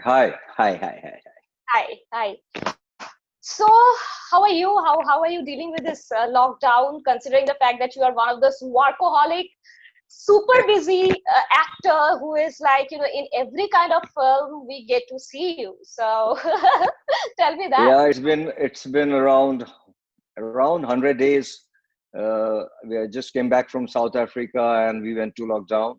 Hi, hi, hi, hi. Hi, hi. So, how are you? How are you dealing with this lockdown? Considering the fact that you are one of those workaholic, super busy actor who is like in every kind of film we get to see you. So, tell me that. Yeah, it's been around 100 days. We just came back from South Africa and we went to lockdown.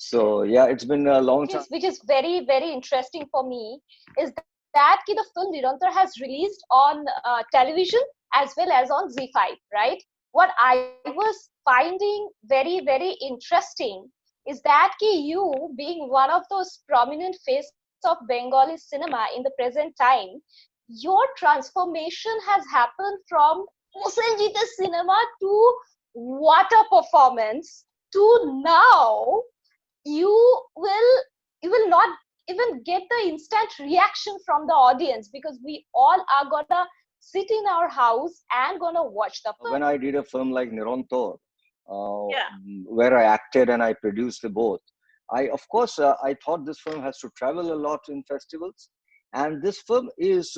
So yeah, it's been a long time. Which is very interesting for me is that the film Nirontor has released on television as well as on Z5, right? What I was finding very interesting is that you being one of those prominent faces of Bengali cinema in the present time, your transformation has happened from Prosenjit cinema to water performance to now you will you will not even get the instant reaction from the audience because we all are gonna sit in our house and gonna watch the film. When I did a film like Nirontor, uh, Yeah. where I acted and I produced the both, I thought this film has to travel a lot in festivals, and this film is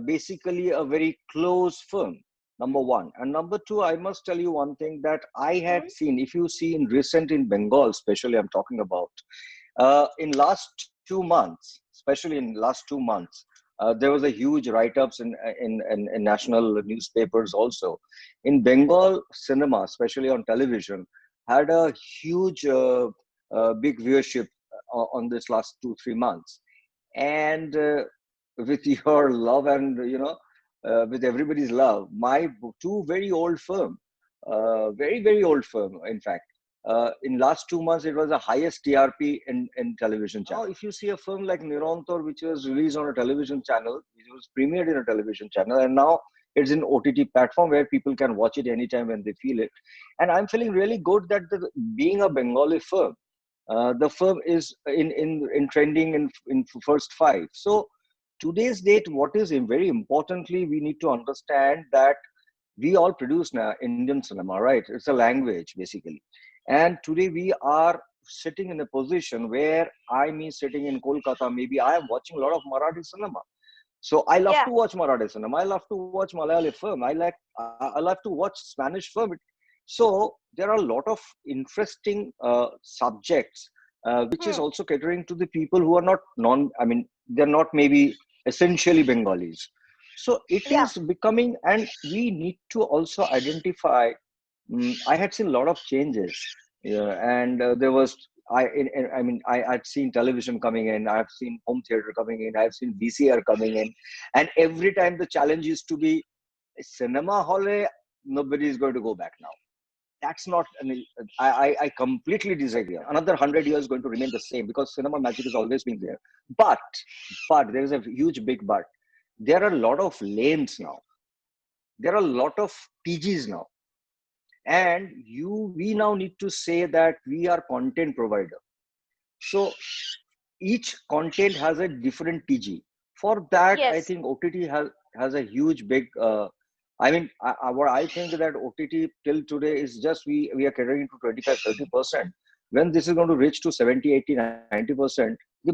basically a very close film. Number one, and number two, I must tell you one thing that I had Mhm. seen. If you see in recent in Bengal, especially, I'm talking about in last 2 months, especially in last 2 months, there was a huge write-ups in national newspapers also. In Bengal, cinema, especially on television, had a huge, big viewership on this last 2 3 months, and with your love and with everybody's love, my two very old firm, very old firm, in fact. In last 2 months, it was the highest TRP in television channel. Now, if you see a film like Nirontor, which was released on a television channel, it was premiered in a television channel, and now it's in OTT platform where people can watch it anytime when they feel it. And I'm feeling really good that being a Bengali film, the firm is in trending in first five. So today's date, what is very importantly, we need to understand that we all produce now Indian cinema, right? It's a language basically. And today we are sitting in a position where sitting in Kolkata, maybe I am watching a lot of Marathi cinema. So I love Yeah. to watch Marathi cinema. I love to watch Malayali film. I love to watch Spanish film. So there are a lot of interesting subjects, which is Hmm. also catering to the people who are not non. I mean, they're not maybe essentially Bengalis. So it Yeah. is becoming, and we need to also identify. I had seen a lot of changes, yeah, and there was I'd seen television coming in, I've seen home theater coming in, I've seen VCR coming in, and every time the challenge used to be cinema hall. Nobody is going to go back now. That's not. I completely disagree. Another 100 years going to remain the same because cinema magic has always been there. But there is a huge big but. There are a lot of lanes now. There are a lot of PGs now, and we now need to say that we are content provider. So each content has a different PG. For that, I Yes. think OTT has a huge big. What I think that OTT till today is just we are catering to 25-30%. When this is going to reach to 70, 80, 90%, the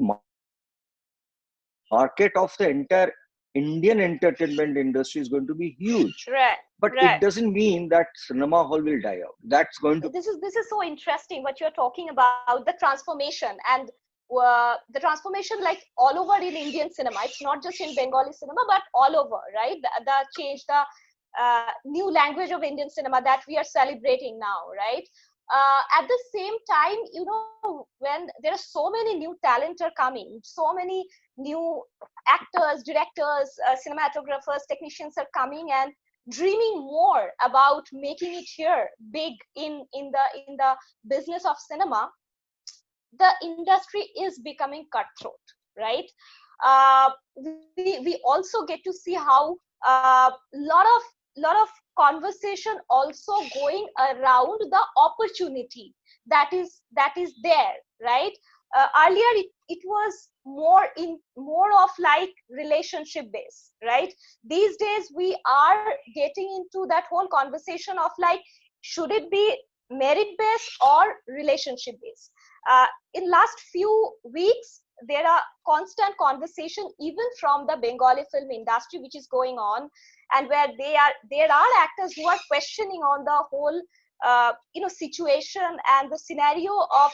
market of the entire Indian entertainment industry is going to be huge. Right. But it Right. doesn't mean that cinema hall will die out. That's going to. This is so interesting what you're talking about, the transformation and the transformation like all over in Indian cinema. It's not just in Bengali cinema but all over, right? The change, the new language of Indian cinema that we are celebrating now, right? At the same time, when there are so many new talent are coming, so many new actors, directors, cinematographers, technicians are coming and dreaming more about making it here big in the business of cinema. The industry is becoming cutthroat, right? We also get to see how lot of conversation also going around the opportunity that is there, right? Earlier it was more of like relationship based, right? These days we are getting into that whole conversation of like, should it be merit based or relationship based? In last few weeks there are constant conversation even from the Bengali film industry which is going on, and where there are actors who are questioning on the whole situation and the scenario of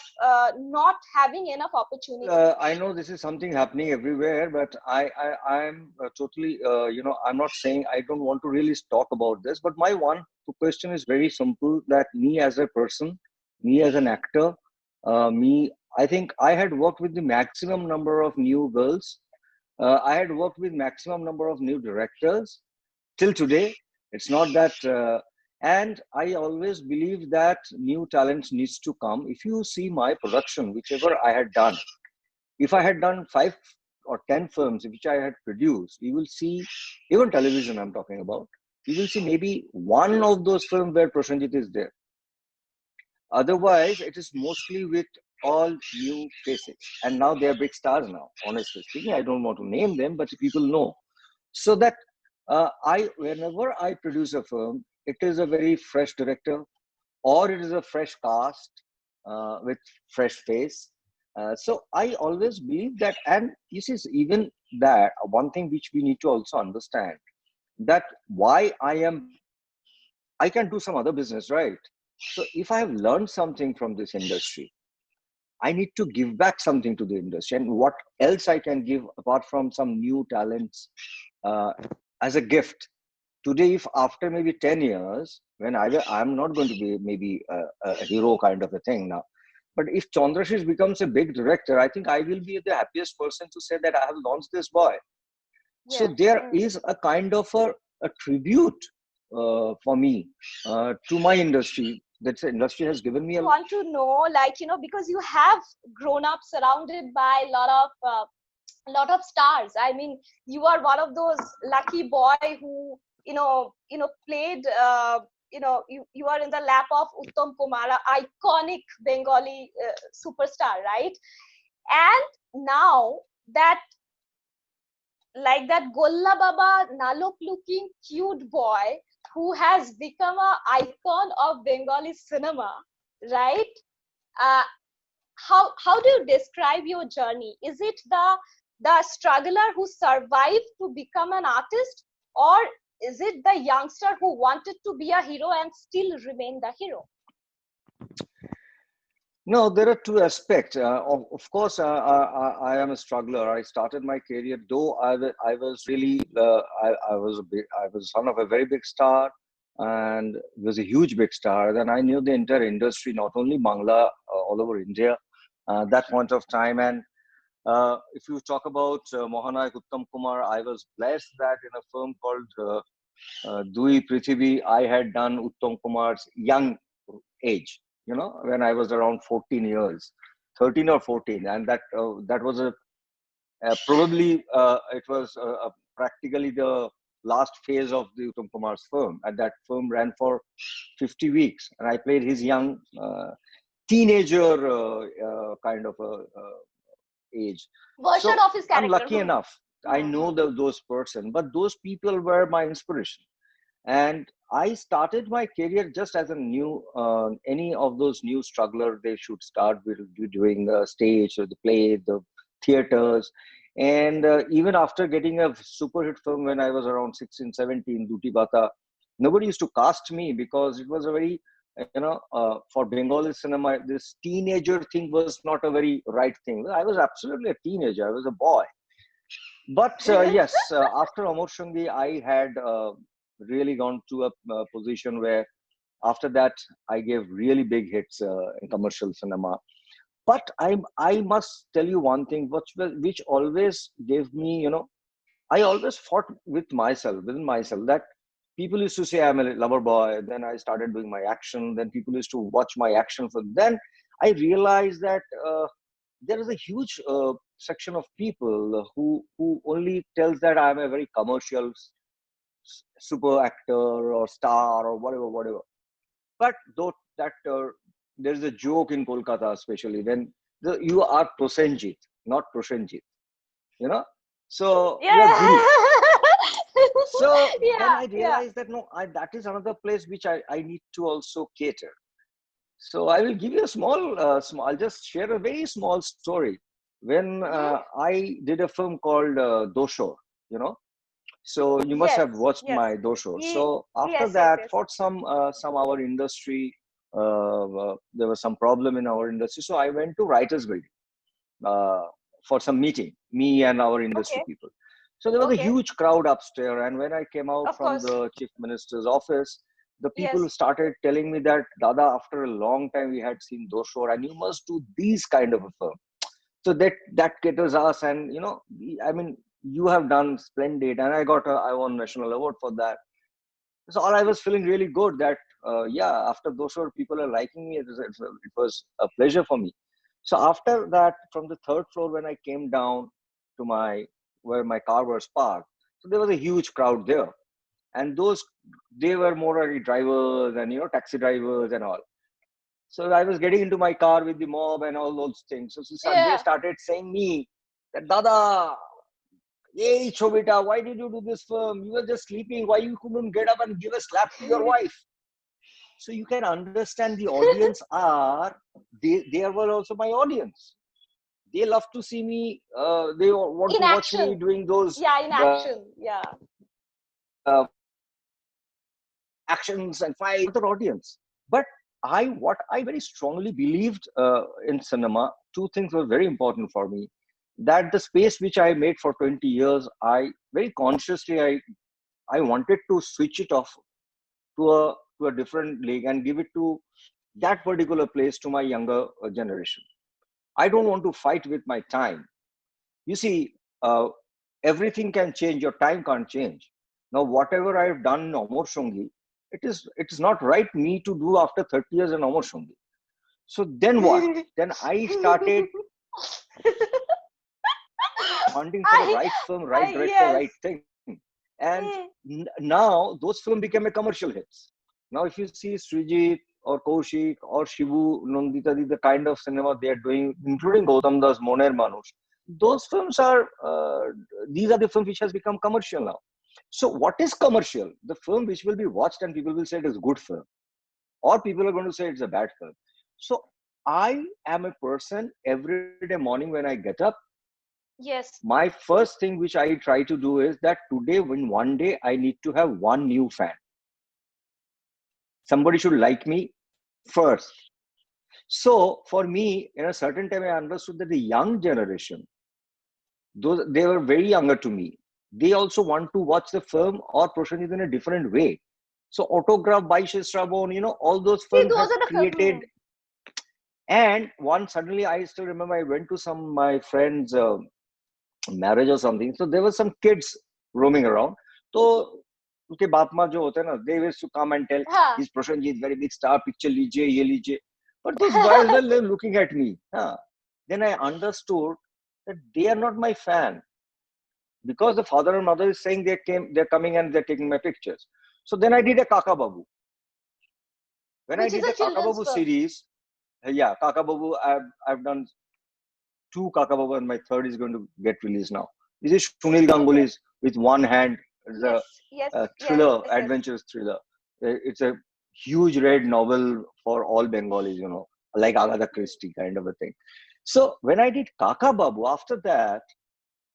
not having enough opportunity. I know this is something happening everywhere, but I'm totally, I'm not saying I don't want to really talk about this, but my one question is very simple, that me as a person, me as an actor, I think I had worked with the maximum number of new girls. I had worked with maximum number of new directors till today. It's not that, and I always believe that new talents needs to come. If you see my production, whichever I had done, if I had done 5 or 10 films which I had produced, you will see, even television I'm talking about, you will see maybe one of those films where Prosenjit is there. Otherwise, it is mostly with all new faces. And now they are big stars now, honestly speaking. I don't want to name them, but people know. So that whenever I produce a film, it is a very fresh director, or it is a fresh cast with fresh face. So I always believe that, and this is even that one thing which we need to also understand, that why I can do some other business, right? So if I have learned something from this industry, I need to give back something to the industry, and what else I can give apart from some new talents uh, as a gift. Today, if after maybe 10 years, when I'm not going to be maybe a hero kind of a thing now, but if Chandrashish becomes a big director, I think I will be the happiest person to say that I have launched this boy. So Yeah. there is a kind of a tribute for me to my industry. That the industry has given me I want to know, like, because you have grown up surrounded by a lot of stars. I mean, you are one of those lucky boy who played. You are in the lap of Uttam Kumar, iconic Bengali superstar, right? And now that, like, that Golla Baba Nalok looking cute boy who has become an icon of Bengali cinema, right? Uh, how do you describe your journey? Is it the struggler who survived to become an artist, or is it the youngster who wanted to be a hero and still remain the hero? No, there are two aspects. Of course, I am a struggler. I started my career, though I was really, I was son of a very big star, and was a huge big star. Then I knew the entire industry, not only Bangla, all over India, that point of time. And if you talk about Mohanayak Uttam Kumar, I was blessed that in a film called Dui Prithvi, I had done Uttam Kumar's young age, when I was around 14 years, 13 or 14. And that was probably, it was practically the last phase of the Uttam Kumar's film. And that film ran for 50 weeks. And I played his young teenager kind of age. Version So of his I'm character. lucky enough. I know those person, but those people were my inspiration. And I started my career just as a new, any of those new strugglers, they should start with doing the stage or the play, the theaters. And even after getting a super hit film when I was around 16, 17, Duti Bata, nobody used to cast me because it was a very, for Bengali cinema, this teenager thing was not a very right thing. I was absolutely a teenager. I was a boy. But yes, after Amor Shangi, I had really gone to a position where after that, I gave really big hits in commercial cinema. But I must tell you one thing, which always gave me, I always fought within myself, that people used to say I'm a lover boy. Then I started doing my action. Then people used to watch my action. Then I realized that there is a huge section of people who only tells that I'm a very commercial super actor or star or whatever. But though that there's a joke in Kolkata, especially when you are Prosenjit, not Prosenjit, you know. So you are Yeah. Guru. So then Yeah, I yeah. realized that no, that is another place which I need to also cater. So I will give you a small. I'll just share a very small story. when I did a film called Doshor, you know. So you must have Yes, watched yes. my Doshor. So after Yes, yes, that, yes. for some our industry, there was some problem in our industry. So I went to Writers Building uh, for some meeting, me and our industry Okay, people. So there was a okay. huge crowd upstairs, and when I came out Of from course. the chief minister's office, the people Yes. started telling me that Dada, after a long time we had seen Doshor, and you must do these kind of a film. So that caters us, and I mean, you have done splendid, and I won national award for that. So all I was feeling really good that yeah, after Doshor, people are liking me. It was a pleasure for me. So after that, from the third floor, when I came down to my where my car was parked, so there was a huge crowd there, and those they were more like drivers and taxi drivers and all. So I was getting into my car with the mob and all those things. So they Yeah. started saying me that Dada, hey Chobita, why did you do this film? You were just sleeping. Why you couldn't get up and give a slap to your wife? So you can understand the audience are they were also my audience. They love to see me. They want In to watch me action. doing those Yeah, in action. Yeah. actions and fights. Other audience, but what I very strongly believed in cinema. Two things were very important for me. That the space which I made for 20 years, I very consciously I wanted to switch it off to a different league and give it to that particular place to my younger generation. I don't want to fight with my time. You see, everything can change. Your time can't change. Now, whatever I have done in Amor Shongi, it is not right me to do after 30 years in Amor Shongi. So then what? Then I started hunting for the I, right film, right director, yes. right thing. And Mm. now those films became a commercial hits. Now, if you see Srijit or Kaushik or Shivu, Nandita, the kind of cinema they are doing, including Gautam Das, Moner Manush, those films are, these are the films which has become commercial now. So what is commercial? The film which will be watched and people will say it is a good film, or people are going to say it's a bad film. So I am a person every day morning when I get up, Yes. my first thing which I try to do is that today, when one day I need to have one new fan. Somebody should like me first. So for me, in a certain time, I understood that the young generation, those they were very younger to me. They also want to watch the film or Prosenjit in a different way. So autograph by Strabon, all those See, films have those are the created. And one suddenly, I still remember I went to some my friends' marriage or something. So there were some kids roaming around. So उनके बाप माँ जो होते हैं ना, they used to come and tell, हाँ. he's Prosenjit, very big star, picture लीजिए, ये लीजिए. But those guys were looking at me. Huh? Then I understood that they are not my fan because the father and mother is saying they're coming and they're taking my pictures. So then I did a Kaka Babu. When I Which is did a a Kaka children's Babu film. series, yeah, Kaka Babu, I've done two Kaka Babu, and my third is going to get released now. This is Sunil Okay. Ganguly's With One Hand. It's Yes, yes, a yes, thriller, yes. adventurous thriller. It's a huge read novel for all Bengalis, like Agatha Christie kind of a thing. So when I did Kaka Babu, after that,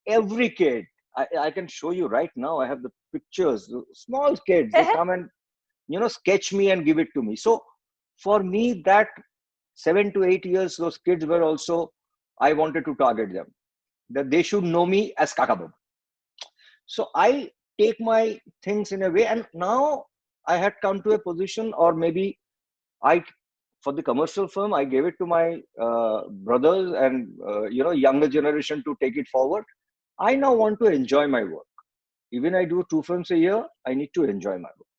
every kid, I can show you right now, I have the pictures, small kids, they come and, sketch me and give it to me. So for me, that 7 to 8 years, those kids were also, I wanted to target them, that they should know me as Kakabab. So I take my things in a way, and now I had come to a position, or maybe I, for the commercial film, I gave it to my brothers and younger generation to take it forward. I now want to enjoy my work. Even I do 2 films a year, I need to enjoy my work.